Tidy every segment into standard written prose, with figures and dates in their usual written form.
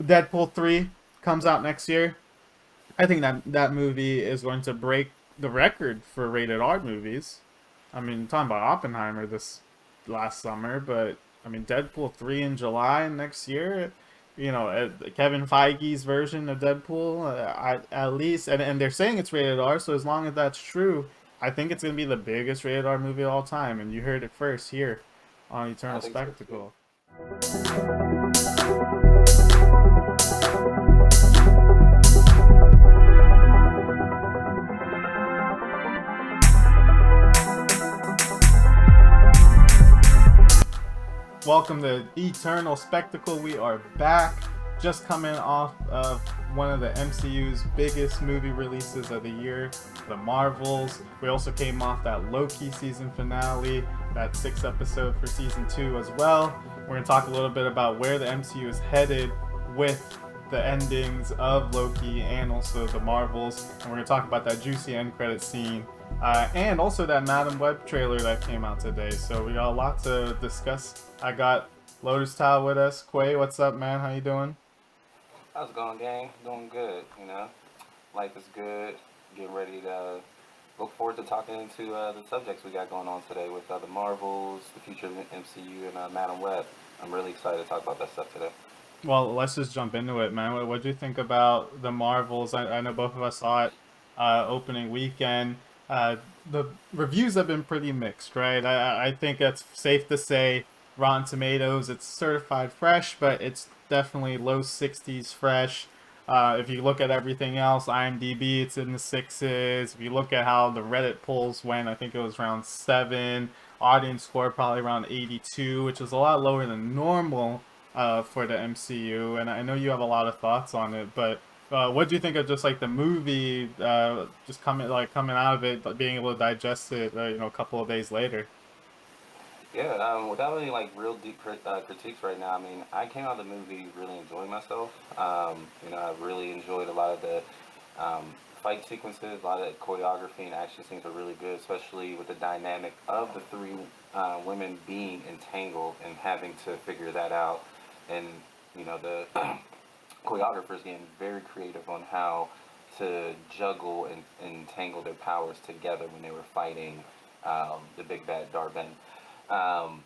Deadpool 3 comes out next year. I think that movie is going to break the record for rated R movies. I mean, talking about Oppenheimer this last summer, but I mean, Deadpool 3 in July next year. Kevin Feige's version of Deadpool, at least, and they're saying it's rated R. So as long as that's true, I think it's gonna be the biggest rated R movie of all time. And you heard it first here on I Eternal think so too. Spectacle. Welcome to Eternal Spectacle. We are back, just coming off of one of the MCU's biggest movie releases of the year, The Marvels. We also came off that Loki season finale, that 6th episode for season 2 as well. We're going to talk a little bit about where the MCU is headed with the endings of Loki and also The Marvels. And we're going to talk about that juicy end credit scene and also that Madam Web trailer that came out today. So we got a lot to discuss. I got Lotus Tile with us. Quay, what's up, man? How you doing? How's it going, gang? Doing good, Life is good. Getting ready to look forward to talking into the subjects we got going on today with the Marvels, the future of the MCU, and Madam Web. I'm really excited to talk about that stuff today. Well, let's just jump into it, man. What do you think about the Marvels? I know both of us saw it opening weekend. The reviews have been pretty mixed, right? I think it's safe to say Rotten Tomatoes, it's certified fresh, but it's definitely low 60s fresh. If you look at everything else, IMDb, it's in the sixes. If you look at how the Reddit polls went, I think it was around 7. Audience score probably around 82, which is a lot lower than normal for the MCU, and I know you have a lot of thoughts on it. But what do you think of just like the movie, just coming out of it, being able to digest it, a couple of days later? Yeah, without any like real deep critiques right now, I mean, I came out of the movie really enjoying myself. I really enjoyed a lot of the fight sequences, a lot of the choreography and action scenes were really good, especially with the dynamic of the three women being entangled and having to figure that out. And, the choreographers getting very creative on how to juggle and entangle their powers together when they were fighting the big bad Darben. Um,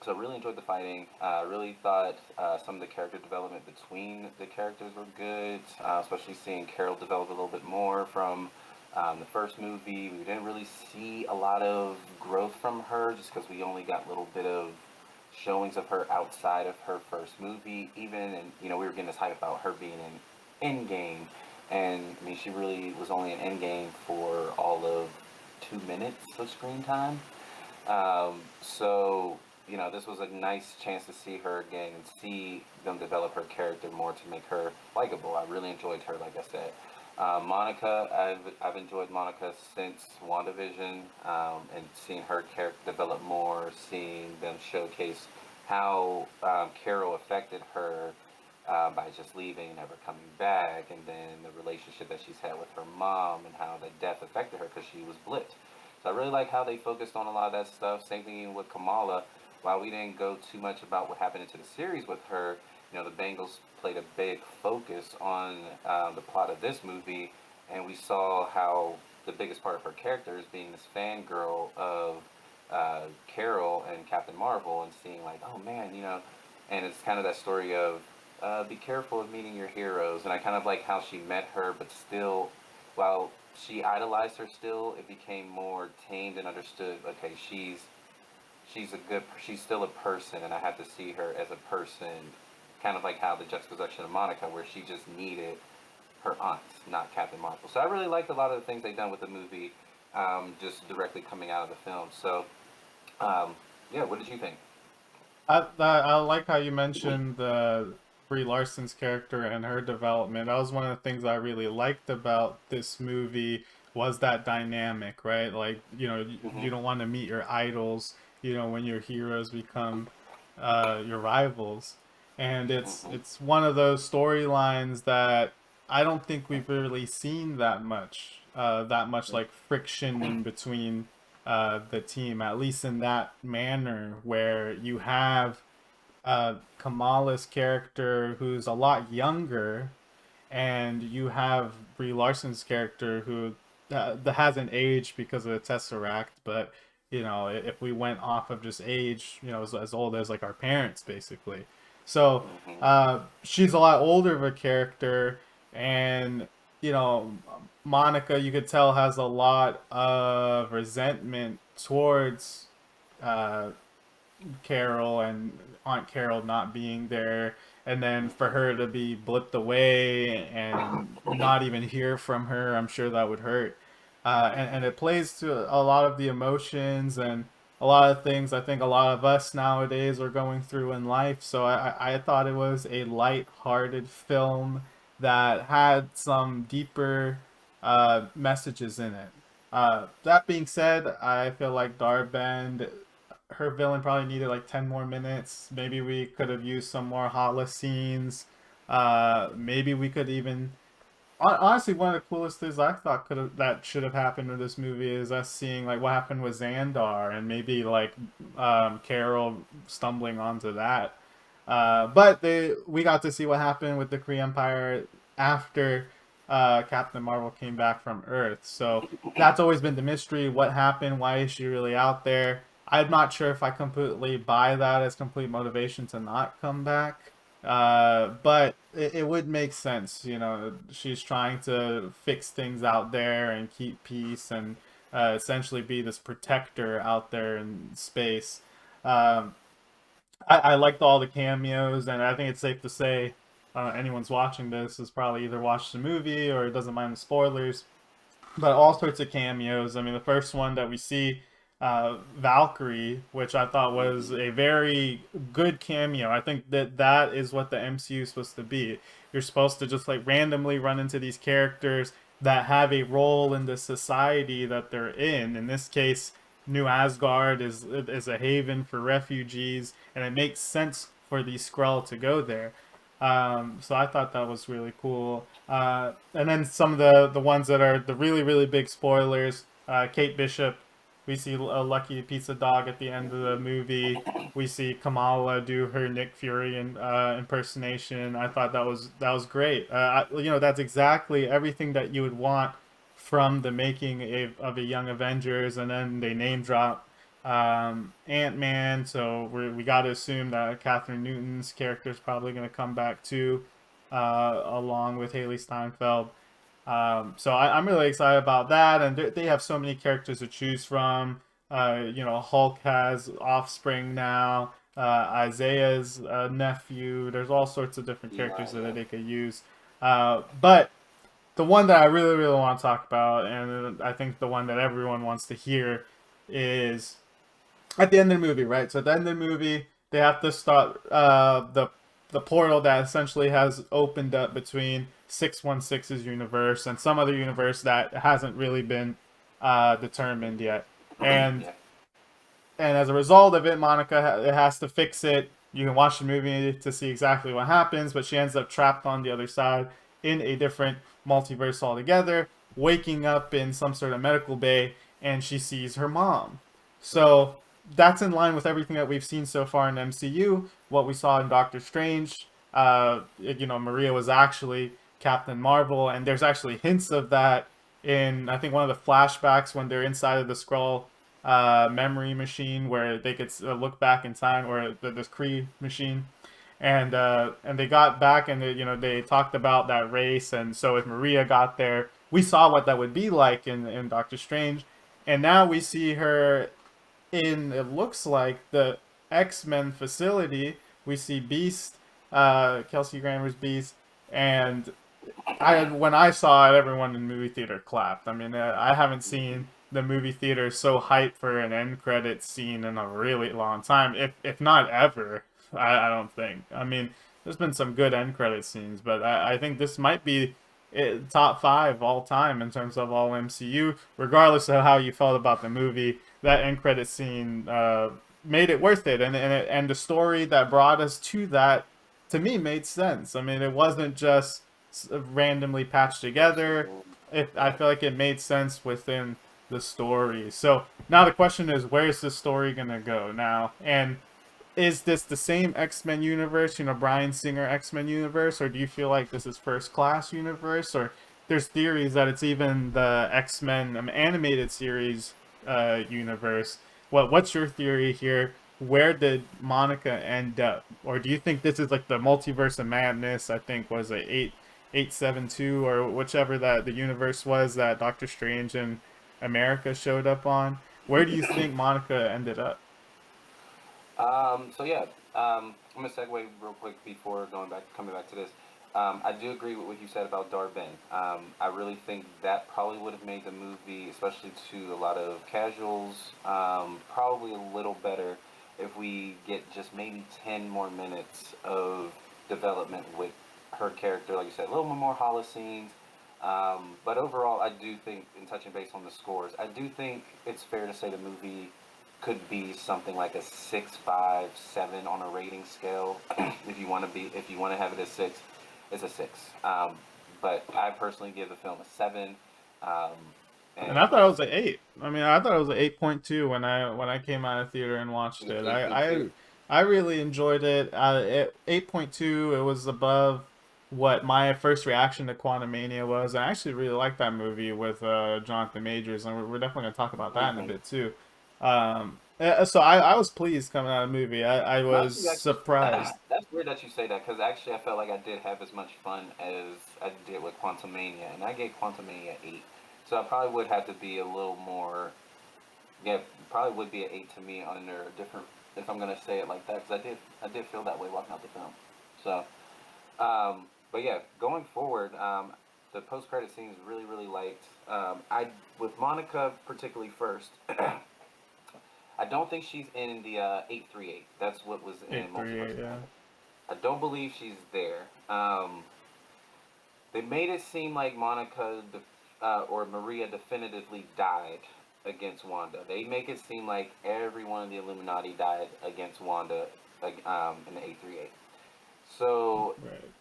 so really enjoyed the fighting. Really thought some of the character development between the characters were good, especially seeing Carol develop a little bit more from the first movie. We didn't really see a lot of growth from her just because we only got a little bit of showings of her outside of her first movie. Even, and we were getting this hype about her being in Endgame, and I mean she really was only in Endgame for all of 2 minutes of screen time. So, this was a nice chance to see her again and see them develop her character more to make her likable. I really enjoyed her, like I said. Monica, I've enjoyed Monica since WandaVision, and seeing her character develop more, seeing them showcase how Carol affected her by just leaving, never coming back, and then the relationship that she's had with her mom and how the death affected her because she was blipped. So I really like how they focused on a lot of that stuff. Same thing with Kamala. While we didn't go too much about what happened into the series with her, the Bengals played a big focus on the plot of this movie, and we saw how the biggest part of her character is being this fangirl of Carol and Captain Marvel, and seeing like, oh man, and it's kind of that story of be careful of meeting your heroes, and I kind of like how she met her, but still, while she idolized her, still it became more tamed and understood. Okay, she's still a person, and I have to see her as a person, kind of like how the juxtaposition of Monica, where she just needed her aunt, not Captain Marvel. So I really liked a lot of the things they've done with the movie, just directly coming out of the film. So, yeah, what did you think? I like how you mentioned Brie Larson's character and her development. That was one of the things I really liked about this movie was that dynamic, right? Like, Mm-hmm. you don't want to meet your idols, when your heroes become your rivals. And it's Mm-hmm. it's one of those storylines that I don't think we've really seen that much like friction in between the team, at least in that manner, where you have Kamala's character, who's a lot younger, and you have Brie Larson's character who that hasn't aged because of the Tesseract, but you know, if we went off of just age, you know, as old as like our parents, basically. So Hmm. she's a lot older of a character, and you know, Monica, you could tell, has a lot of resentment towards uh, Carol and Aunt Carol not being there, and then for her to be blipped away and not even hear from her, I'm sure that would hurt. And it plays to a lot of the emotions and a lot of things I think a lot of us nowadays are going through in life. So I thought it was a light-hearted film that had some deeper messages in it. That being said, I feel like Darband, her villain probably needed like 10 more minutes. Maybe we could have used some more Hala scenes. Maybe we could even honestly, one of the coolest things I thought could have that should have happened in this movie is us seeing like what happened with Xandar and maybe like Carol stumbling onto that. But we got to see what happened with the Kree Empire after Captain Marvel came back from Earth. So that's always been the mystery. What happened? Why is she really out there? I'm not sure if I completely buy that as complete motivation to not come back. But it would make sense, you know. She's trying to fix things out there and keep peace and essentially be this protector out there in space. Um, I liked all the cameos, and I think it's safe to say anyone's watching this has probably either watched the movie or doesn't mind the spoilers, but all sorts of cameos. I mean, the first one that we see, Valkyrie, which I thought was Hmm. a very good cameo. I think that that is what the MCU is supposed to be. You're supposed to just like randomly run into these characters that have a role in the society that they're in. In this case, New Asgard is a haven for refugees, and it makes sense for these Skrull to go there. So I thought that was really cool. And then some of the ones that are the really big spoilers. Kate Bishop, we see a lucky pizza dog at the end of the movie. We see Kamala do her Nick Fury impersonation. I thought that was great. You know, that's exactly everything that you would want from the making of a Young Avengers, and then they name drop Ant-Man, so we got to assume that Catherine Newton's character is probably going to come back too, along with Haley Steinfeld. So I'm really excited about that, and they have so many characters to choose from. You know, Hulk has offspring now. Isaiah's nephew. There's all sorts of different Eli, characters that yeah. they could use. But the one that I really want to talk about, and I think the one that everyone wants to hear, is at the end of the movie, right? So at the end of the movie, they have to start the portal that essentially has opened up between 616's universe and some other universe that hasn't really been determined yet. And Yeah. as a result of it, Monica has to fix it. You can watch the movie to see exactly what happens, but she ends up trapped on the other side in a different multiverse altogether, waking up in some sort of medical bay, and she sees her mom. So that's in line with everything that we've seen so far in MCU. What we saw in Doctor Strange, you know, Maria was actually Captain Marvel, and there's actually hints of that in I think one of the flashbacks when they're inside of the scroll memory machine where they could look back in time, or this Kree machine, and they got back and you know they talked about that race, and so if Maria got there, we saw what that would be like in Doctor Strange, and now we see her in it looks like the X-Men facility. We see Beast, Kelsey Grammer's Beast, and I when I saw it, everyone in the movie theater clapped. I mean, I haven't seen the movie theater so hyped for an end credit scene in a really long time, if not ever. I don't think. I mean, there's been some good end credit scenes, but I think this might be top five all time in terms of all MCU. Regardless of how you felt about the movie, that end credit scene made it worth it, and the story that brought us to that to me made sense. I mean, it wasn't just randomly patched together. I Yeah. feel like it made sense within the story. So now the question is, where's the story gonna go now? And is this the same X-Men universe, Bryan Singer X-Men universe, or do you feel like this is First Class universe, or there's theories that it's even the X-Men animated series universe? What's your theory here? Where did Monica end up? Or do you think this is like the multiverse of madness? I think was it 872 or whichever that the universe was that Doctor Strange and America showed up on. Where do you think Monica ended up? So yeah, I'm gonna segue real quick before coming back to this. I do agree with what you said about Darben. I really think that probably would have made the movie, especially to a lot of casuals, probably a little better if we get just maybe 10 more minutes of development with her character. Like you said, a little more Holocene. But overall, I do think, in touching base on the scores, I do think it's fair to say the movie could be something like a 6, 5, 7 on a rating scale. If you want to have it as 6, it's a 6. But I personally give the film a 7. Um, And I and thought like it I was an said, 8. I mean, I thought it was an 8.2 when I came out of theater and watched it. eight point two. I really enjoyed it. 8.2, it was above what my first reaction to Quantumania was. I actually really liked that movie with Jonathan Majors, and we're definitely going to talk about that in a Mm-hmm. bit too. So I was pleased coming out of the movie. I No, was actually, surprised. that's weird that you say that because actually I felt like I did have as much fun as I did with Quantumania, and I gave Quantumania 8. So I probably would have to be a little more. Yeah, probably would be an 8 to me under a different. If I'm gonna say it like that, because I did feel that way walking out the film. So, but yeah, going forward, the post credit scenes really liked. I with Monica particularly first. I don't think she's in the 838. That's what was in Multiverse 838, of yeah. Madness. I don't believe she's there. They made it seem like or Maria definitively died against Wanda. They make it seem like everyone in the Illuminati died against Wanda in the 838. So Right.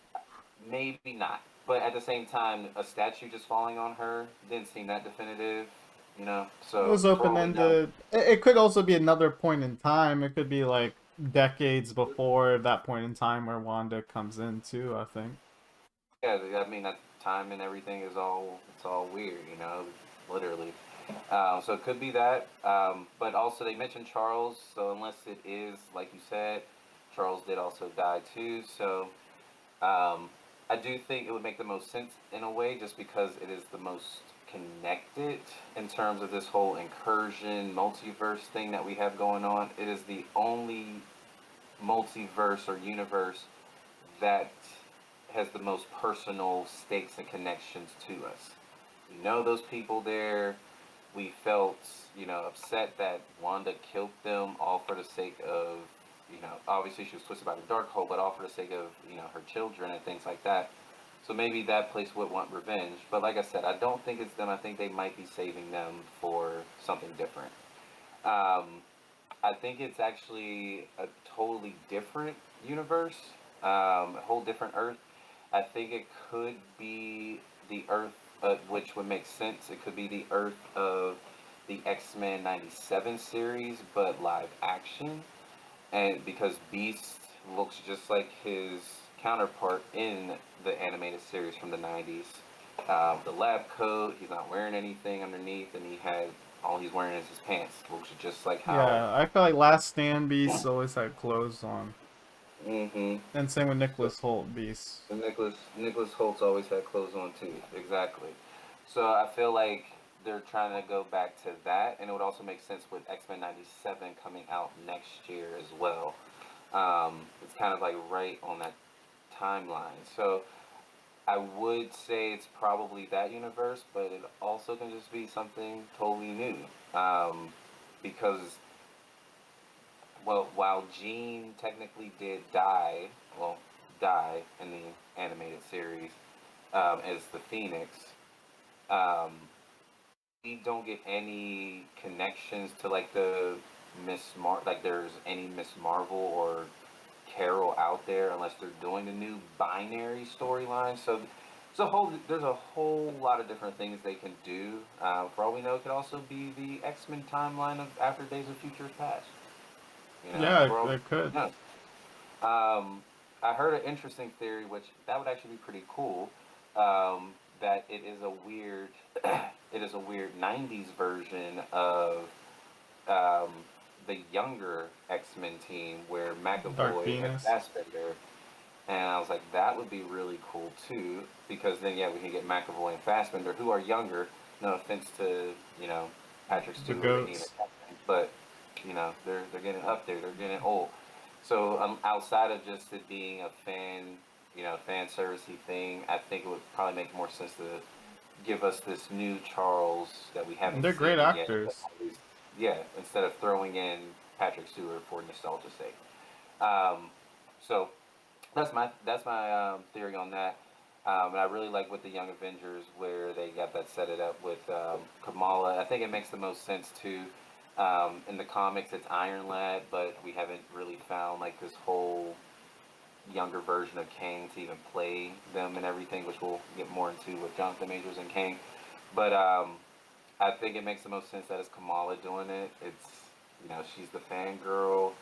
maybe not. But at the same time, a statue just falling on her didn't seem that definitive, you know? It So was for open all we know, ended. It could also be another point in time. It could be like decades before that point in time where Wanda comes in too, I think. yeah, I mean, that time and everything it's all weird, you know, literally. So it could be that. But also, they mentioned Charles, so unless it is, like you said, Charles did also die too. So um, I do think it would make the most sense in a way just because it is the most connected in terms of this whole incursion multiverse thing that we have going on. It is the only multiverse or universe that has the most personal stakes and connections to us. We know those people there. We felt, upset that Wanda killed them all for the sake of, obviously she was twisted by the dark hole, but all for the sake of, her children and things like that. So maybe that place would want revenge. But like I said, I don't think it's them. I think they might be saving them for something different. Um, I think it's actually a totally different universe, a whole different Earth. I think it could be the Earth, which would make sense. It could be the Earth of the X-Men '97 series, but live action, and because Beast looks just like his counterpart in the animated series from the '90s. The lab coat, he's not wearing anything underneath, and all he's wearing is his pants. Looks just like how. Yeah, I feel like Last Stand Beasts always had clothes on. Mm-hmm. And same with So, Nicholas Holt Beasts. so Nicholas Holtz always had clothes on too. Exactly. So I feel like they're trying to go back to that, and it would also make sense with X-Men '97 coming out next year as well. It's kind of like right on that timeline. So I would say it's probably that universe, but it also can just be something totally new. Because, well, while Jean technically did die in the animated series as the Phoenix, um, we don't get any connections to like like there's any Miss Marvel or Carol out there unless they're doing the new binary storyline. So there's a whole lot of different things they can do. For all we know, it could also be the X-Men timeline of after Days of Futures Past. You know, Yeah, we're all I could. young. I heard an interesting theory, which that would actually be pretty cool. That it is a weird, it is a weird '90s version of um, the younger X Men team, where Dark McAvoy and Venus. Fassbender. And I was like, that would be really cool too, because then yeah, we can get McAvoy and Fassbender, who are younger. No offense to you know Patrick The Stewart and Ian goats. McKellen, but you know they're getting up there, they're getting old. So outside of just it being a fan servicey thing, I think it would probably make more sense to give us this new Charles that we And haven't they're great seen yet. But actors. at least, yeah, instead of throwing in Patrick Stewart for nostalgia's sake. Um, so that's my theory on that. And I really like with the Young Avengers where they got that set it up with Kamala. I think it makes the most sense too. In the comics, it's Iron Lad, but we haven't really found like this whole younger version of Kang to even play them and everything, which we'll get more into with Jonathan Majors and Kang. But I think it makes the most sense that it's Kamala doing it. It's she's the fangirl.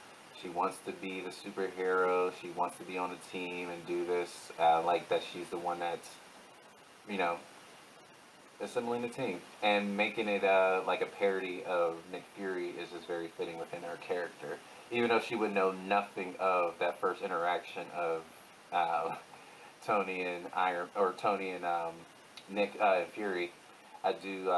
She wants to be the superhero. She wants to be on the team and do this. Like that, she's the one that's you know assembling the team and making it like a parody of Nick Fury is just very fitting within her character. Even though she would know nothing of that first interaction of uh, Tony and Iron or Tony and Nick Fury, I do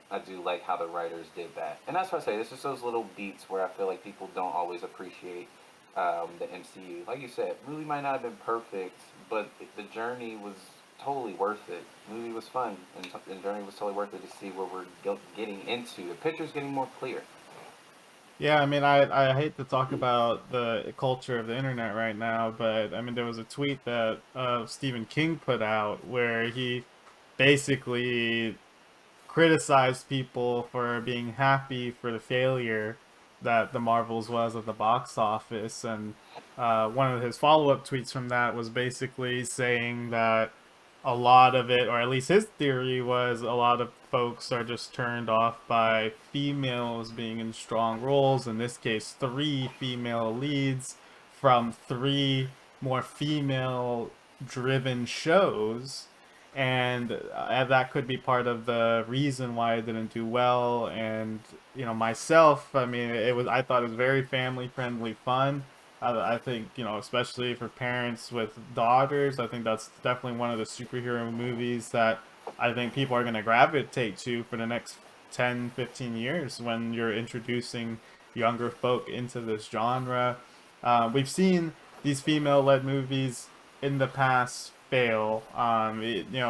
I do like how the writers did that, and that's what I say. It's just those little beats where I feel like people don't always appreciate the MCU. Like you said, movie might not have been perfect, but the journey was totally worth it. Movie was fun, and journey was totally worth it to see where we're getting into. The picture's getting more clear. Yeah, I mean, I hate to talk about the culture of the internet right now, but I mean, there was a tweet that Stephen King put out where he basically criticized people for being happy for the failure that the Marvels was at the box office. And one of his follow up tweets from that was basically saying that a lot of it, or at least his theory was, a lot of folks are just turned off by females being in strong roles. In this case, three female leads from three more female driven shows, and that could be part of the reason why it didn't do well. And myself, I mean, I thought it was very family friendly fun. I think, especially for parents with daughters, I think that's definitely one of the superhero movies that I think people are going to gravitate to for the next 10, 15 years when you're introducing younger folk into this genre. We've seen these female-led movies in the past fail.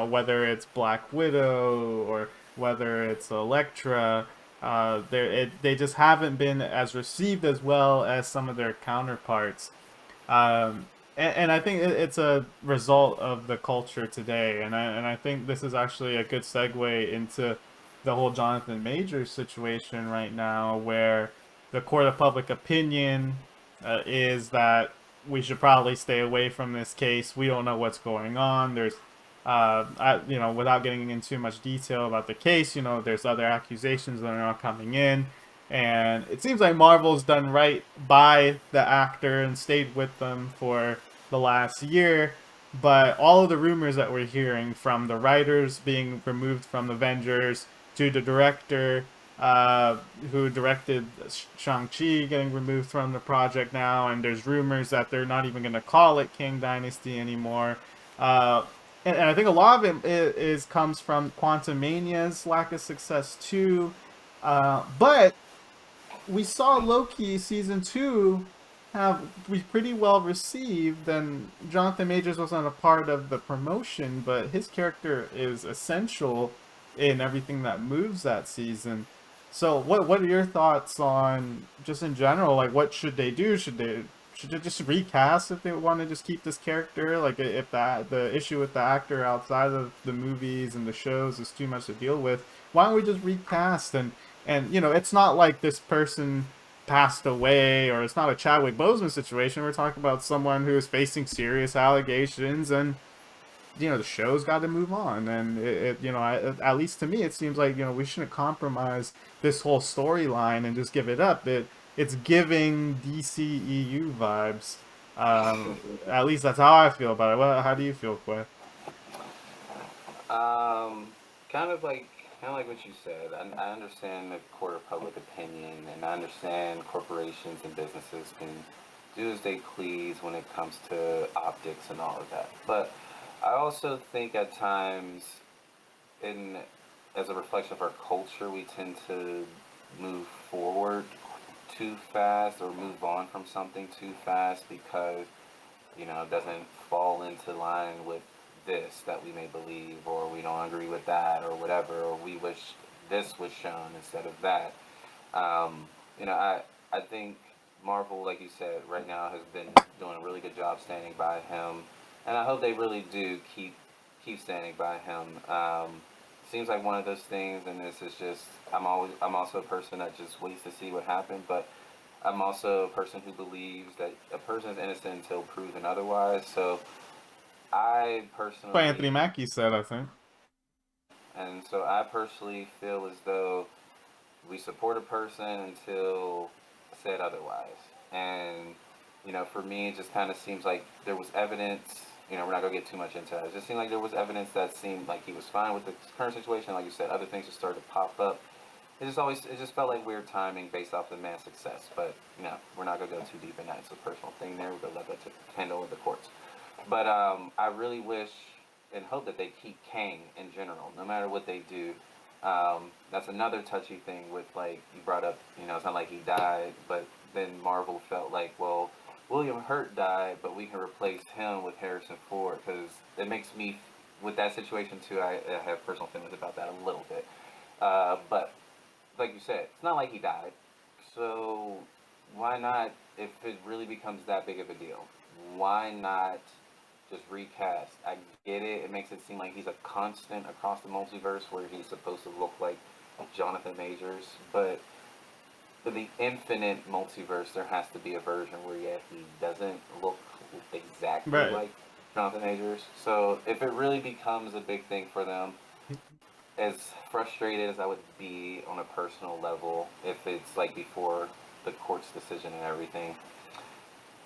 Whether it's Black Widow or whether it's Elektra, they just haven't been as received as well as some of their counterparts. And I think it's a result of the culture today, and I think this is actually a good segue into the whole Jonathan Majors situation right now, where the court of public opinion is that we should probably stay away from this case. We don't know what's going on. Without getting into too much detail about the case, there's other accusations that are now coming in, and it seems like Marvel's done right by the actor and stayed with them for the last year. But all of the rumors that we're hearing, from the writers being removed from Avengers to the director who directed Shang-Chi getting removed from the project now, and there's rumors that they're not even going to call it King Dynasty anymore. Uh, and I think a lot of it comes from Quantum Mania's lack of success too. But we saw Loki season 2 have be pretty well received, and Jonathan Majors wasn't a part of the promotion, but his character is essential in everything that moves that season. So what are your thoughts on, just in general, like what should they do? Should they just recast if they want to just keep this character? Like if the issue with the actor outside of the movies and the shows is too much to deal with, why don't we just recast? And it's not like this person passed away, or it's not a Chadwick Boseman situation. We're talking about someone who is facing serious allegations, and the show's got to move on. And at least to me, it seems like we shouldn't compromise this whole storyline and just give it up. it's giving DCEU vibes. At least that's how I feel about it. How do you feel, Quay? Um, kind of like what you said. I understand the court of public opinion, and I understand corporations and businesses can do as they please when it comes to optics and all of that. But I also think at times, in as a reflection of our culture, we tend to move forward too fast or move on from something too fast because it doesn't fall into line with this that we may believe, or we don't agree with that, or whatever, or we wish this was shown instead of that. Um, I think Marvel, like you said, right now has been doing a really good job standing by him, and I hope they really do keep standing by him. Seems like one of those things, and this is just I'm also a person that just waits to see what happened, but I'm also a person who believes that a person is innocent until proven otherwise. So I What Anthony personally, Mackie said, I think. I personally feel as though we support a person until said otherwise. And for me, it just kind of seems like there was evidence. We're not gonna get too much into it. It just seemed like there was evidence that seemed like he was fine with the current situation. Like you said, other things just started to pop up. It just felt like weird timing based off the man's success. But we're not gonna go too deep in that. It's a personal thing there. We're gonna let that handle with the courts. But I really wish and hope that they keep Kang in general, no matter what they do. That's another touchy thing with, like you brought up. It's not like he died, but then Marvel felt like, well, William Hurt died, but we can replace him with Harrison Ford because it makes me, with that situation too. I have personal feelings about that a little bit. But like you said, it's not like he died. So why not, if it really becomes that big of a deal, why not just recast? I get it. It makes it seem like he's a constant across the multiverse where he's supposed to look like Jonathan Majors, but for the infinite multiverse, there has to be a version where, yeah, he doesn't look exactly Right. like Jonathan Majors. So if it really becomes a big thing for them, as frustrated as I would be on a personal level, if it's like before the court's decision and everything,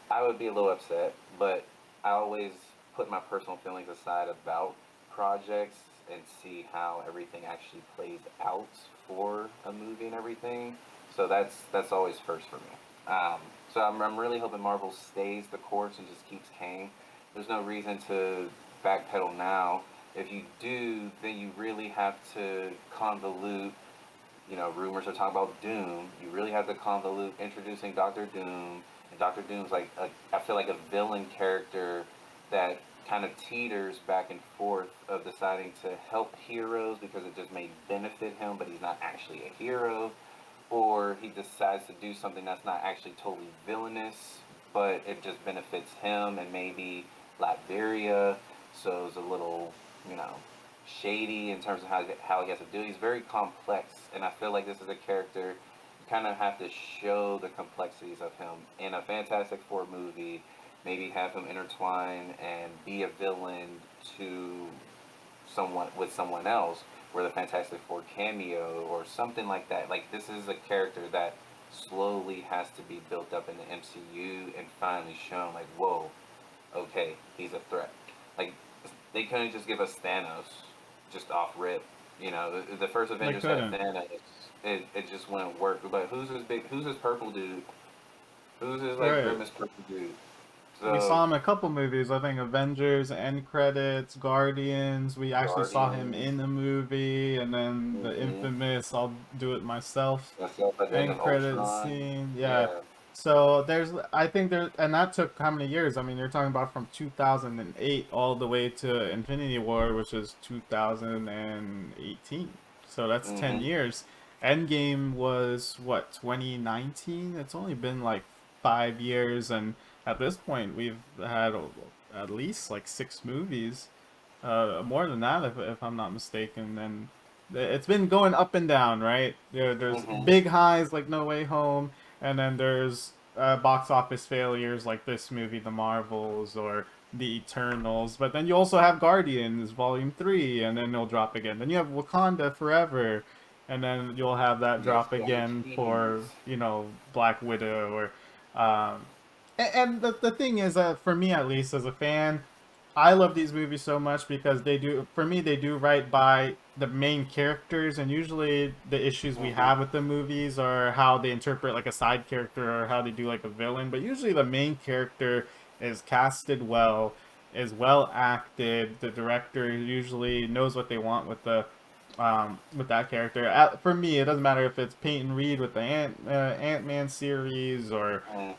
I would be a little upset. But I always put my personal feelings aside about projects and see how everything actually plays out for a movie and everything. So that's always first for me. So I'm really hoping Marvel stays the course and just keeps Kang. There's no reason to backpedal now. If you do, then you really have to convolute. Rumors are talking about Doom. You really have to convolute introducing Doctor Doom, and Doctor Doom's like I feel like a villain character that kind of teeters back and forth of deciding to help heroes because it just may benefit him, but he's not actually a hero, or he decides to do something that's not actually totally villainous, but it just benefits him and maybe Latveria. So it's a little, you know, shady in terms of how he has to do it. He's very complex, and I feel like this is a character you kind of have to show the complexities of him in a Fantastic Four movie. Maybe have him intertwine and be a villain to someone with someone else, where the Fantastic Four cameo or something like that. Like this is a character that slowly has to be built up in the MCU and finally shown. Like, whoa, okay, he's a threat. Like they couldn't just give us Thanos just off rip. The first They Avengers had couldn't. Thanos. It just wouldn't work. But who's this purple dude? Who's this like Right. grimace purple dude? We So saw him in a couple movies. I think Avengers, end credits, Guardians. We actually saw him Guardians. in the movie, and then the Mm-hmm. infamous "I'll do it myself" Myself at the end end of credit Ultron. scene. Yeah. Yeah. So I think there, and that took how many years? I mean, you're talking about from 2008 all the way to Infinity War, which is 2018. So that's 10 Mm-hmm. years. Endgame was what, 2019? It's only been like 5 years, and at this point we've had at least like 6 movies, more than that if I'm not mistaken. And it's been going up and down, right? There's Mm-hmm. big highs like No Way Home, and then there's box office failures like this movie, The Marvels, or The Eternals. But then you also have Guardians Volume 3, and then it'll drop again. Then you have Wakanda Forever, and then you'll have that Yes, drop you got your again TV for, movies. Black Widow or and the thing is that for me at least as a fan, I love these movies so much because they do, for me, they do right by the main characters, and usually the issues we Hmm. have with the movies are how they interpret like a side character or how they do like a villain. But usually the main character is casted well, is well acted. The director usually knows what they want with that character. For me, it doesn't matter if it's Peyton Reed with the Ant-Man series or Hmm.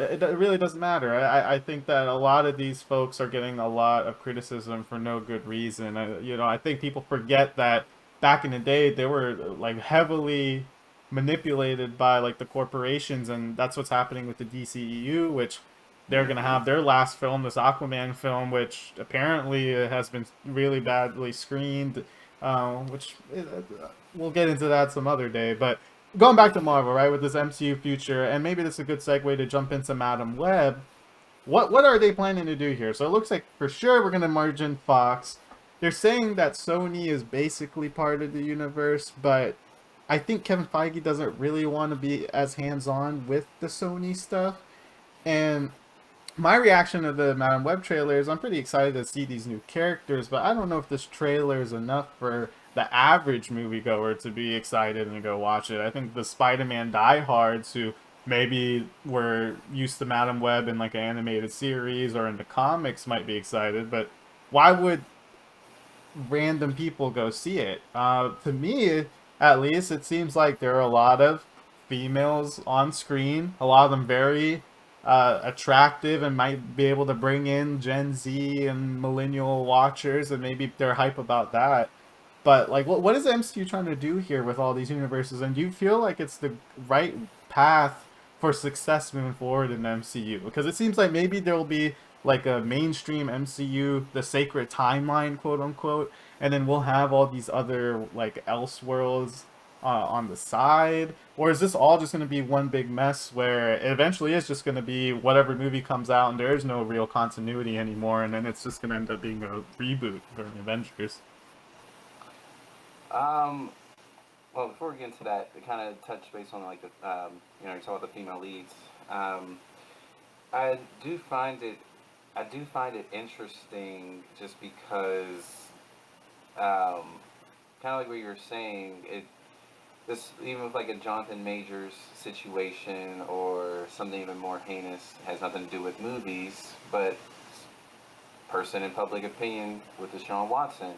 it really doesn't matter. I think that a lot of these folks are getting a lot of criticism for no good reason. I think people forget that back in the day they were like heavily manipulated by like the corporations, and that's what's happening with the DCEU, which they're gonna Hmm. have their last film, this Aquaman film, which apparently has been really badly screened. Which we'll get into that some other day, but going back to Marvel, right, with this MCU future, and maybe this is a good segue to jump into Madam Web. What are they planning to do here? So it looks like for sure we're gonna merge in Fox. They're saying that Sony is basically part of the universe, but I think Kevin Feige doesn't really want to be as hands on with the Sony stuff. And my reaction to the Madam Web trailer is I'm pretty excited to see these new characters, but I don't know if this trailer is enough for the average moviegoer to be excited and go watch it. I think the Spider-Man diehards who maybe were used to Madam Web in like an animated series or in the comics might be excited, but why would random people go see it? To me, at least, it seems like there are a lot of females on screen, a lot of them very attractive and might be able to bring in Gen Z and millennial watchers, and maybe they're hype about that. But like, what is MCU trying to do here with all these universes? And do you feel like it's the right path for success moving forward in the MCU? Because it seems like maybe there will be like a mainstream MCU, the sacred timeline, quote unquote, and then we'll have all these other like Elseworlds on the side, or is this all just going to be one big mess where it eventually is just going to be whatever movie comes out and there is no real continuity anymore, and then it's just going to end up being a reboot for Avengers? Um, well, before we get into that, to kind of touch base on like the, you talk about the female leads. Um, I do find it, I do find it interesting just because, kind of like what you're saying, this even with like a Jonathan Majors situation or something even more heinous has nothing to do with movies, but person in public opinion with Deshaun Watson.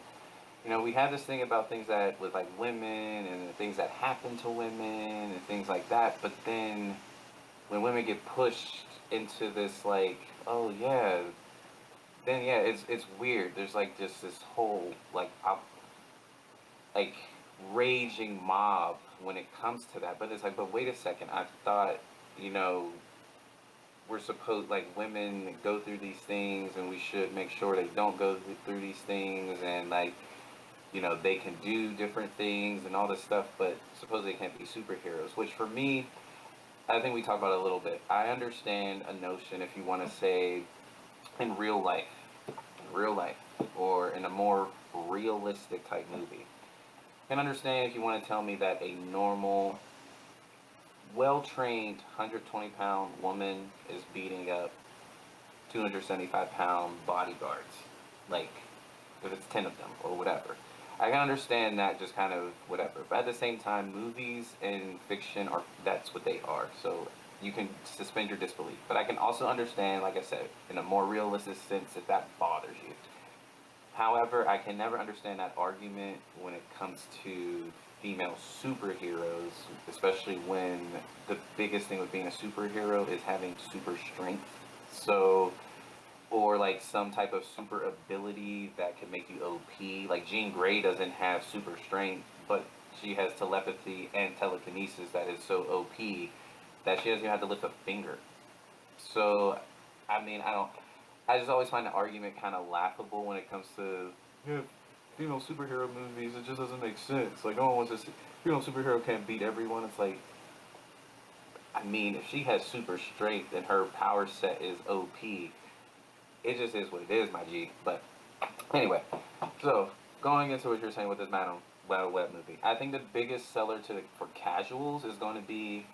We have this thing about things that with like women and things that happen to women and things like that, but then when women get pushed into this like, oh yeah, then yeah, it's weird. There's like just this whole like raging mob when it comes to that. But it's like, but wait a second, I thought, you know, we're supposed like women go through these things and we should make sure they don't go through these things and like they can do different things and all this stuff, but supposedly they can't be superheroes. Which for me, I think we talked about it a little bit. I understand a notion if you want to say in real life, or in a more realistic type movie. I can understand if you want to tell me that a normal, well trained 120-pound woman is beating up 275-pound bodyguards. Like, if it's 10 of them or whatever. I can understand that just kind of whatever. But at the same time, movies and fiction that's what they are. So you can suspend your disbelief. But I can also understand, like I said, in a more realistic sense, if that bothers you. However, I can never understand that argument when it comes to female superheroes, especially when the biggest thing with being a superhero is having super strength. So or like some type of super ability that can make you OP. Like Jean Grey doesn't have super strength, but she has telepathy and telekinesis that is so OP that she doesn't even have to lift a finger. So, I mean, I don't. I just always find the argument kind of laughable when it comes to yeah, female superhero movies. It just doesn't make sense. Like no one wants to see female superhero can't beat everyone. It's like I mean, if she has super strength and her power set is OP, it just is what it is, my G. But anyway, so going into what you're saying with this Madam, web movie. I think the biggest seller for casuals is going to be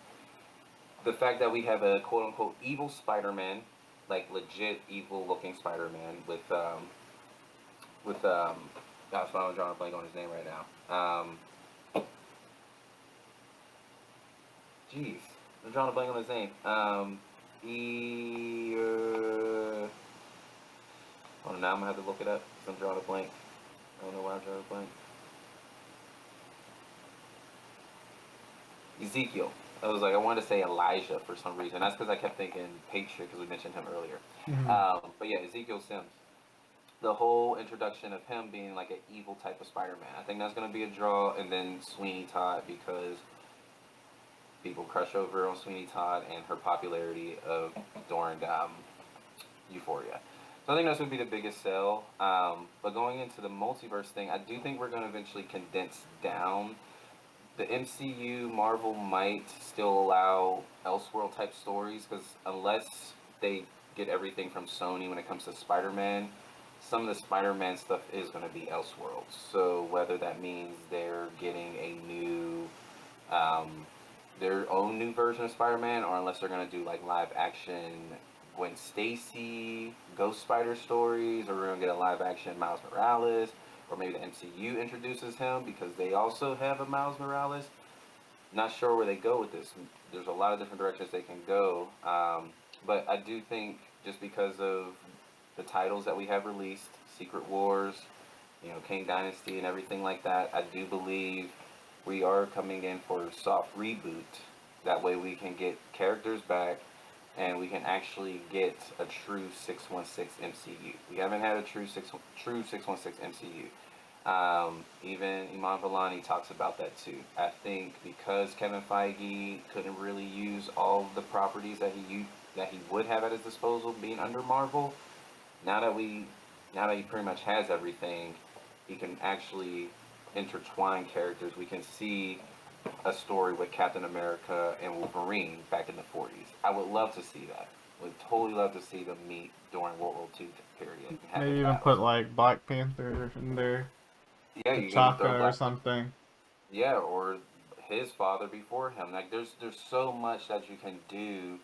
the fact that we have a quote unquote evil Spider-Man, like legit evil looking Spider-Man with that's why I'm drawing a blank on his name right now. Jeez, I'm drawing a blank on his name. He. Oh, now I'm gonna have to look it up because I'm drawing a blank. I don't know why I'm drawing a blank. Ezekiel. I was like, I wanted to say Elijah for some reason. That's because I kept thinking Patriot because we mentioned him earlier. Mhm. But yeah, Ezekiel Sims. The whole introduction of him being like an evil type of Spider-Man. I think that's going to be a draw, and then Sweeney Todd because people crush over on Sweeney Todd and her popularity of during Euphoria. So I think that's going to be the biggest sell. But going into the multiverse thing, I do think we're going to eventually condense down the MCU. Marvel might still allow Elseworld type stories because unless they get everything from Sony when it comes to Spider-Man, some of the Spider-Man stuff is going to be Elseworld. So whether that means they're getting a new, their own new version of Spider-Man, or unless they're going to do like live action Gwen Stacy, Ghost Spider stories, or we're going to get a live action Miles Morales, or maybe the MCU introduces him because they also have a Miles Morales. Not sure where they go with this. There's a lot of different directions they can go, but I do think just because of the titles that we have released, Secret Wars, King Dynasty, and everything like that, I do believe we are coming in for a soft reboot. That way we can get characters back and we can actually get a true 616 MCU. We haven't had a true 616 MCU. Even Iman Vellani talks about that too. I think because Kevin Feige couldn't really use all the properties that he would have at his disposal being under Marvel, now that we now that he pretty much has everything, he can actually intertwine characters. We can see a story with Captain America and Wolverine back in the 40s. I would love to see that. Would totally love to see them meet during World War II period and have Maybe them even battle. put like Black Panther in there, Yeah, you can throw T'Chaka or Black. something. Yeah, or his father before him. Like there's so much that you can do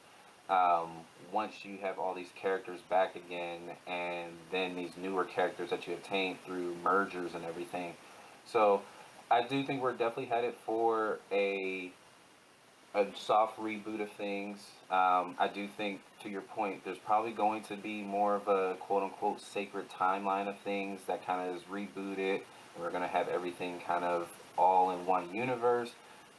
um, once you have all these characters back again, and then these newer characters that you obtain through mergers and everything. So I do think we're definitely headed for a soft reboot of things. I do think, to your point, there's probably going to be more of a quote unquote sacred timeline of things that kind of is rebooted. We're going to have everything kind of all in one universe,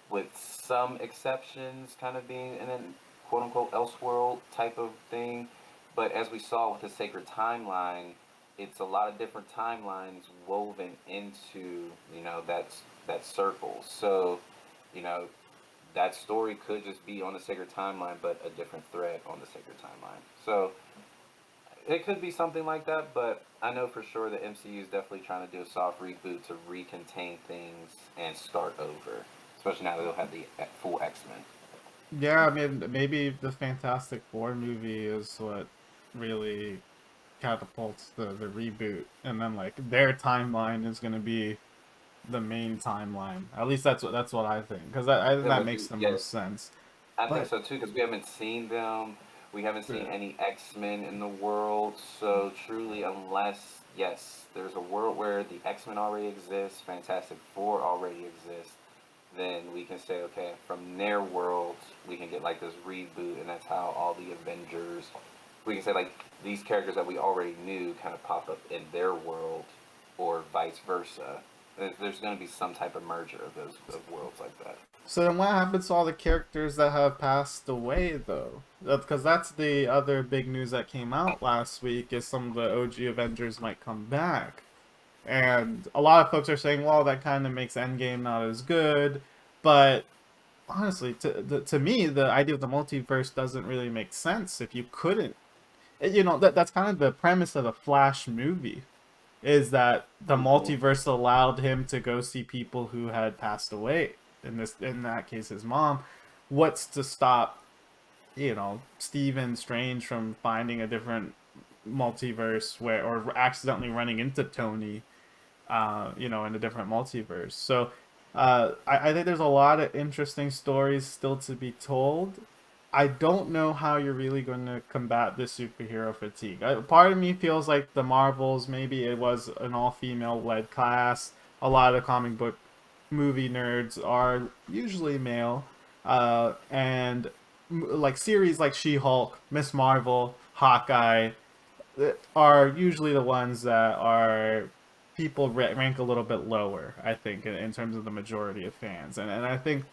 with some exceptions kind of being in a quote unquote Elseworld type of thing. But as we saw with the sacred timeline, it's a lot of different timelines woven into that circle. So you know that story could just be on the sacred timeline, but a different thread on the sacred timeline. So it could be something like that, but I know for sure the MCU is definitely trying to do a soft reboot to recontain things and start over. Especially now that they'll have the full X Men. Yeah, I mean, maybe the Fantastic Four movie is what really catapults the reboot, and then like their timeline is gonna be the main timeline. At least that's what I think, because I think Yeah, that which makes the yeah, most sense. I think But so too because we haven't seen them. We haven't seen yeah. any X Men in the world. So truly, unless yes, there's a world where the X Men already exists, Fantastic Four already exists, then we can say, okay, from their world, we can get like this reboot, and that's how all the Avengers, we can say like these characters that we already knew kind of pop up in their world, or vice versa. There's going to be some type of merger of those of worlds like that. So then, what happens to all the characters that have passed away, though? Because that's the other big news that came out last week. Is some of the OG Avengers might come back, and a lot of folks are saying, well, that kind of makes Endgame not as good. But honestly, to me, the idea of the multiverse doesn't really make sense if you couldn't. That's kind of the premise of a Flash movie, is that the Mm-hmm. multiverse allowed him to go see people who had passed away. In that case, his mom. What's to stop Stephen Strange from finding a different multiverse where or accidentally running into Tony in a different multiverse. So I think there's a lot of interesting stories still to be told. I don't know how you're really going to combat this superhero fatigue. Part of me feels like the Marvels, maybe it was an all-female led class. A lot of comic book movie nerds are usually male, and like series like She-Hulk, Miss Marvel, Hawkeye are usually the ones that are people rank a little bit lower, I think, in terms of the majority of fans. And I think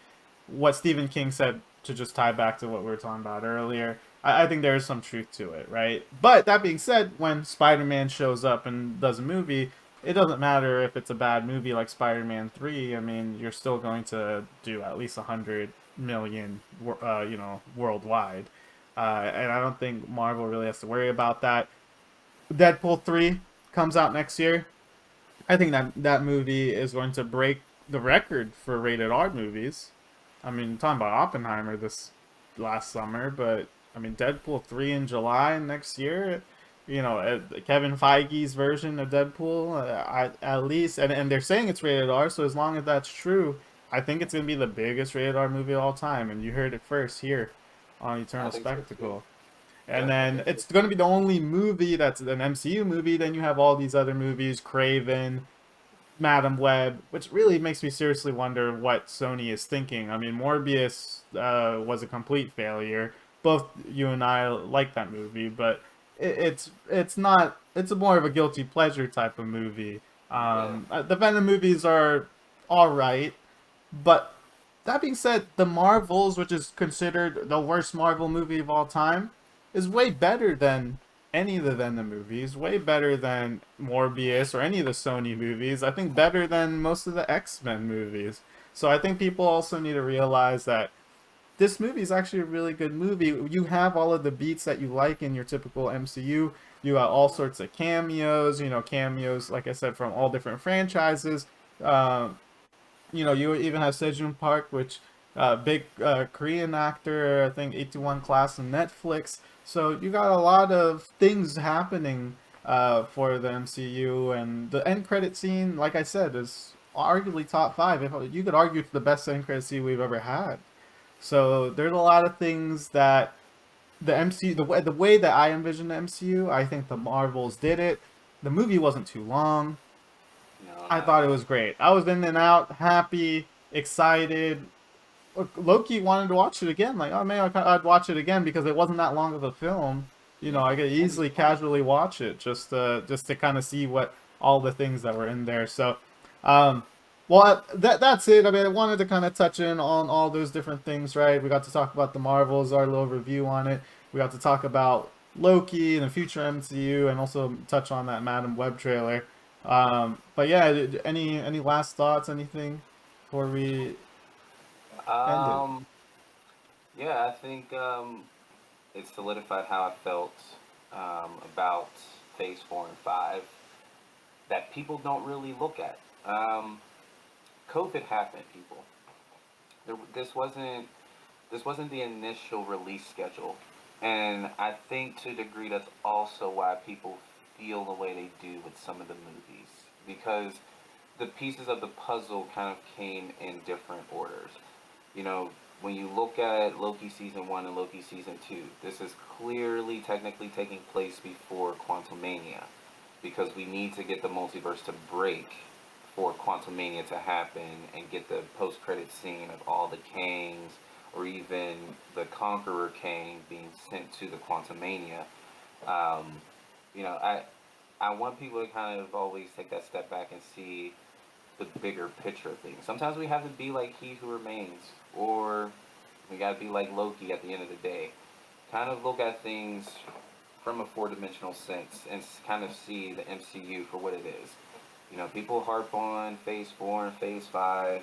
what Stephen King said, to just tie back to what we were talking about earlier, I think there is some truth to it, right? But that being said, when Spider-Man shows up and does a movie, it doesn't matter if it's a bad movie like Spider-Man 3. I mean, you're still going to do at least 100 million, worldwide. And I don't think Marvel really has to worry about that. Deadpool 3 comes out next year. I think that movie is going to break the record for rated R movies. I mean, talking about Oppenheimer this last summer, but I mean, Deadpool 3 in July next year. Kevin Feige's version of Deadpool, at least, and they're saying it's rated R. So as long as that's true, I think it's gonna be the biggest rated R movie of all time. And you heard it first here on I Eternal think so too. Spectacle. And Yeah, I then think so it's going too. to be the only movie that's an MCU movie. Then you have all these other movies, Craven, Madam Web, which really makes me seriously wonder what Sony is thinking. I mean, Morbius was a complete failure. Both you and I like that movie, but it's not. It's a more of a guilty pleasure type of movie. Yeah. The Venom movies are all right, but that being said, the Marvels, which is considered the worst Marvel movie of all time, is way better than any of the Venom movies, way better than Morbius or any of the Sony movies. I think better than most of the X-Men movies. So I think people also need to realize that this movie is actually a really good movie. You have all of the beats that you like in your typical MCU. You got all sorts of cameos, cameos, like I said, from all different franchises. Um, you even have Sejun Park, which big Korean actor, I think 81 Class on Netflix. So you got a lot of things happening for the MCU, and the end credit scene, like I said, is arguably top five. If you could argue it's the best end credit scene we've ever had. So there's a lot of things that the MCU, the way that I envision the MCU, I think the Marvels did it. The movie wasn't too long. No, I not at thought it all. was great. I was in and out, happy, excited. Loki wanted to watch it again. Like, oh man, I'd watch it again because it wasn't that long of a film. I Yeah, could and easily casually watch it just to kind of see what all the things that were in there. So, um, well, that's it. I mean, I wanted to kind of touch in on all those different things, right? We got to talk about the Marvels, our little review on it. We got to talk about Loki and the future MCU, and also touch on that Madam Web trailer. But yeah, any last thoughts, anything before we end it? um, yeah, I think it solidified how I felt about Phase 4 and 5 that people don't really look at. COVID happened, people. There, this wasn't the initial release schedule, and I think to a degree that's also why people feel the way they do with some of the movies because the pieces of the puzzle kind of came in different orders. You know, when you look at Loki season 1 and Loki season 2, this is clearly technically taking place before Quantumania because we need to get the multiverse to break for Quantumania to happen and get the post-credit scene of all the Kangs or even the Conqueror Kang being sent to the Quantumania. Um, I want people to kind of always take that step back and see the bigger picture of things. Sometimes we have to be like He Who Remains, or we got to be like Loki at the end of the day. Kind of look at things from a four-dimensional sense and kind of see the MCU for what it is. People harp on Phase 4 and Phase 5,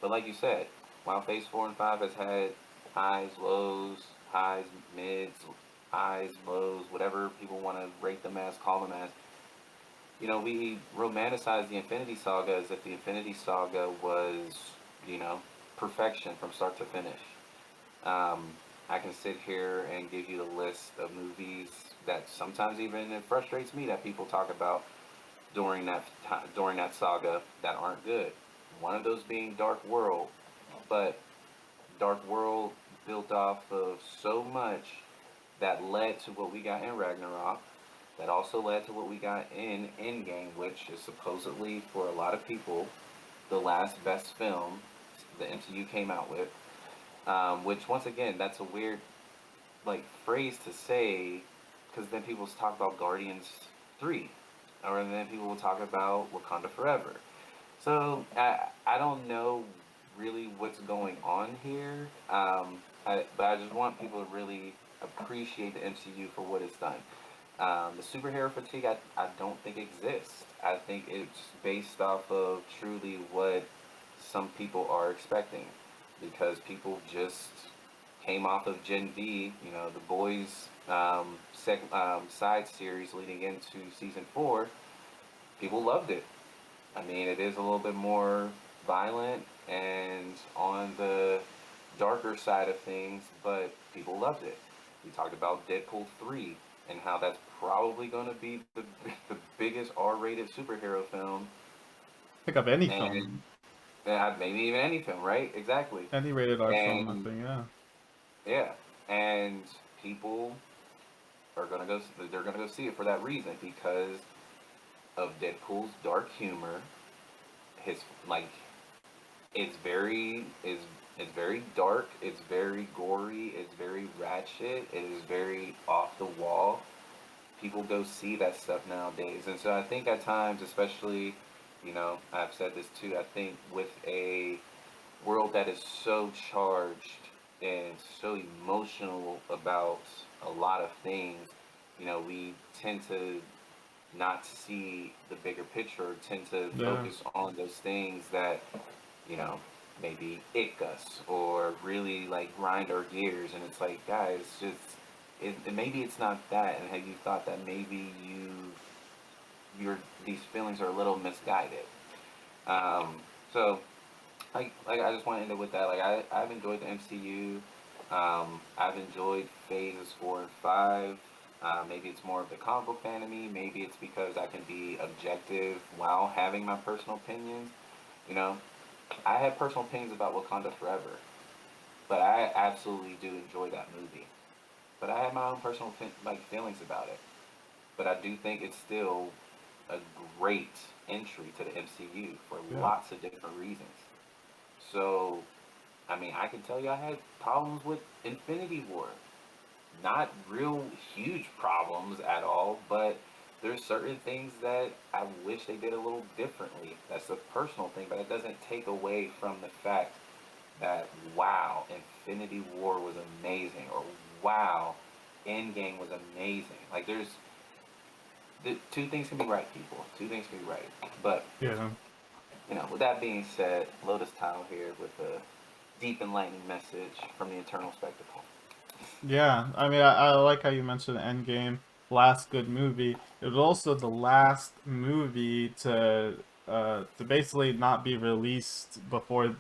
but like you said, while Phase 4 and 5 has had highs, lows, highs, mids, highs, lows, whatever people want to rate them as, call them as, we romanticize the Infinity Saga as if the Infinity Saga was, you know, perfection from start to finish. Um, I can sit here and give you the list of movies that sometimes even it frustrates me that people talk about. during that saga that aren't good. One of those being Dark World, but Dark World built off of so much that led to what we got in Ragnarok. That also led to what we got in Endgame, which is supposedly for a lot of people the last best film the MCU came out with. Which once again, that's a weird like phrase to say, because then people talk about Guardians 3, or then people will talk about Wakanda Forever. So I don't know really what's going on here, but I just want people to really appreciate the MCU for what it's done. The superhero fatigue, I don't think exists. I think it's based off of truly what some people are expecting, because people just came off of Gen V, you know, the boys side series leading into season 4. People loved it. I mean, it is a little bit more violent and on the darker side of things, but people loved it. We talked about Deadpool 3 and how that's probably going to be the biggest R-rated superhero film, Pick up any film, and maybe even any film, right? Exactly. any rated R film, I And think. Yeah, yeah, and people are gonna go. They're gonna go see it for that reason, because of Deadpool's dark humor. His like it's very dark. It's very gory. It's very ratchet. It is very off the wall. People go see that stuff nowadays, and so I think at times, especially, you know, I've said this too. I think with a world that is so charged and so emotional about a lot of things, you know, we tend to not see the bigger picture, tend to yeah. focus on those things that, you know, maybe ick us or really like grind our gears. And it's like, guys, just maybe it's not that. And have you thought that maybe your these feelings are a little misguided? Um, so like I just want to end it with that. Like I've enjoyed the MCU. I've enjoyed phases 4 and 5. Maybe it's more of the comic book fan of me. Maybe it's because I can be objective while having my personal opinions. You know, I have personal opinions about Wakanda Forever, but I absolutely do enjoy that movie. But I have my own personal like feelings about it. But I do think it's still a great entry to the MCU for Yeah. lots of different reasons. So, I mean, I can tell you I had problems with Infinity War. Not real huge problems at all, but there's certain things that I wish they did a little differently. That's a personal thing, but it doesn't take away from the fact that wow, Infinity War was amazing, or wow, Endgame was amazing. Like the two things can be right, people. Two things can be right. But Yeah. you know, with that being said, Lotus Tile here with a deep enlightening message from the Eternal Spectacle. Yeah, I mean, I like how you mentioned Endgame, last good movie. It was also the last movie to basically not be released before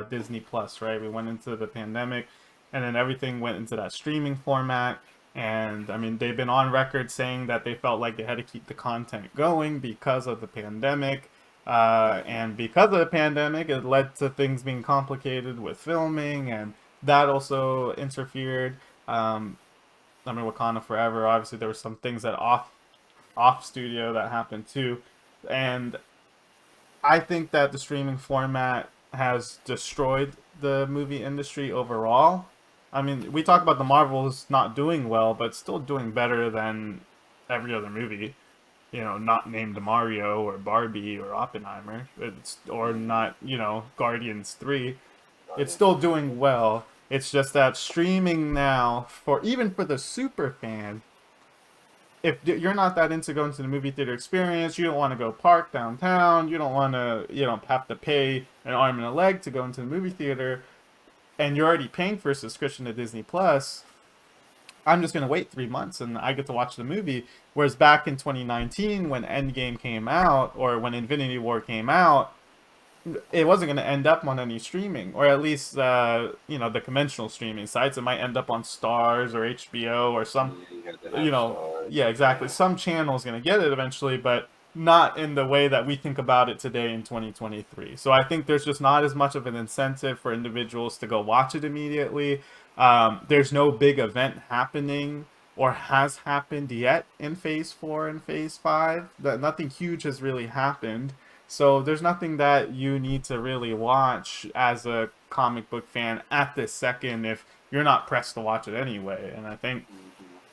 Disney Plus, right? We went into the pandemic, and then everything went into that streaming format. And I mean, they've been on record saying that they felt like they had to keep the content going because of the pandemic. And because of the pandemic, it led to things being complicated with filming, and that also interfered. um, I mean, Wakanda Forever. Obviously, there were some things that off studio that happened too, and I think that the streaming format has destroyed the movie industry overall. I mean, we talk about the Marvels not doing well, but still doing better than every other movie. You know, not named Mario or Barbie or Oppenheimer. It's or Mm-hmm. not. Guardians 3. It's Guardians still 3. doing well. It's just that streaming now, for even for the super fan, if you're not that into going to the movie theater experience, you don't want to go park downtown, you don't want to, have to pay an arm and a leg to go into the movie theater, and you're already paying for a subscription to Disney Plus. I'm just gonna wait 3 months and I get to watch the movie. Whereas back in 2019, when Endgame came out or when Infinity War came out, it wasn't going to end up on any streaming, or at least the conventional streaming sites. It might end up on Stars or HBO or some, Yeah, you have to have stars. yeah, exactly. Yeah. Some channel is going to get it eventually, but not in the way that we think about it today in 2023. So I think there's just not as much of an incentive for individuals to go watch it immediately. There's no big event happening or has happened yet in Phase 4 and Phase 5. That nothing huge has really happened. So there's nothing that you need to really watch as a comic book fan at this second if you're not pressed to watch it anyway. And I think Hmm.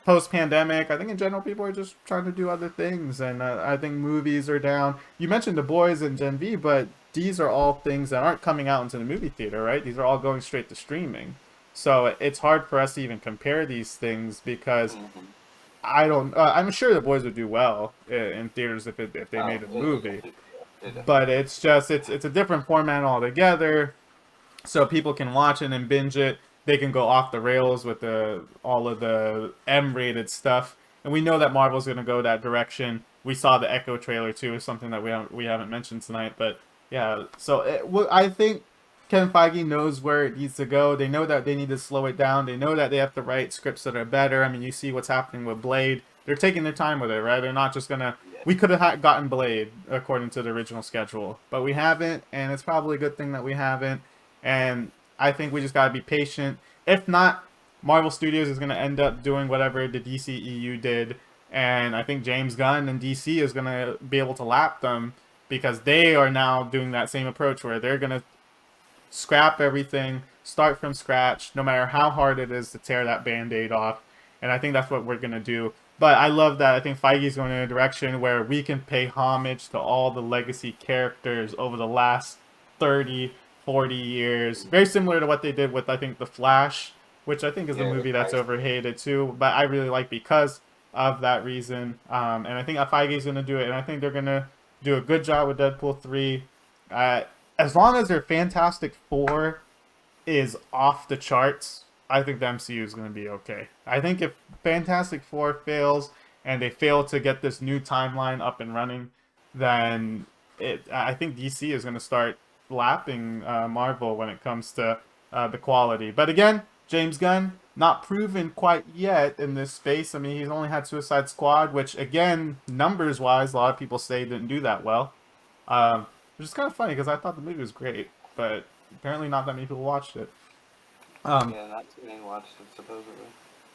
post pandemic, I think in general people are just trying to do other things, and I think movies are down. You mentioned The Boys and Gen V, but these are all things that aren't coming out into the movie theater, right? These are all going straight to streaming. So it's hard for us to even compare these things because Hmm. I don't. I'm sure The Boys would do well in theaters if they Oh, made a it movie, definitely, yeah, it definitely but will. it's just it's a different format altogether, so people can watch it and binge it. They can go off the rails with the all of the M-rated stuff, and we know that Marvel's going to go that direction. We saw the Echo trailer too, something that we haven't mentioned tonight, but yeah. So I think Kevin Feige knows where it needs to go. They know that they need to slow it down. They know that they have to write scripts that are better. I mean, you see what's happening with Blade. They're taking their time with it, right? They're not just gonna. Yeah. We could have gotten Blade according to the original schedule, but we haven't, and it's probably a good thing that we haven't. And I think we just gotta be patient. If not, Marvel Studios is gonna end up doing whatever the DCEU did, and I think James Gunn and DC is gonna be able to lap them because they are now doing that same approach where they're gonna scrap everything, start from scratch, no matter how hard it is to tear that band-aid off. And I think that's what we're gonna do. But I love that. I think Feige's going in a direction where we can pay homage to all the legacy characters over the last 30, 40 years. Very similar to what they did with, I think, The Flash, which I think is a Yeah, the movie that's Flash. overhated too. But I really like because of that reason. And I think Feige's going to do it. And I think they're going to do a good job with Deadpool 3. Uh, as long as their Fantastic Four is off the charts, I think the MCU is going to be okay. I think if Fantastic Four fails and they fail to get this new timeline up and running, then I think DC is going to start lapping Marvel when it comes to the quality. But again, James Gunn not proven quite yet in this space. I mean, he's only had Suicide Squad, which again, numbers wise, a lot of people say didn't do that well. Um, which is kind of funny because I thought the movie was great, but apparently not that many people watched it. Um, Yeah, not too many watched it supposedly.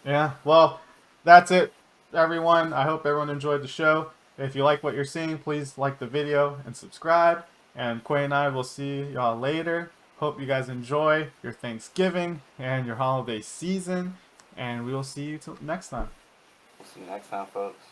yeah, well, that's it, everyone. I hope everyone enjoyed the show. If you like what you're seeing, please like the video and subscribe. And Quay and I will see y'all later. Hope you guys enjoy your Thanksgiving and your holiday season. And we will see you till next time. We'll see you next time, folks.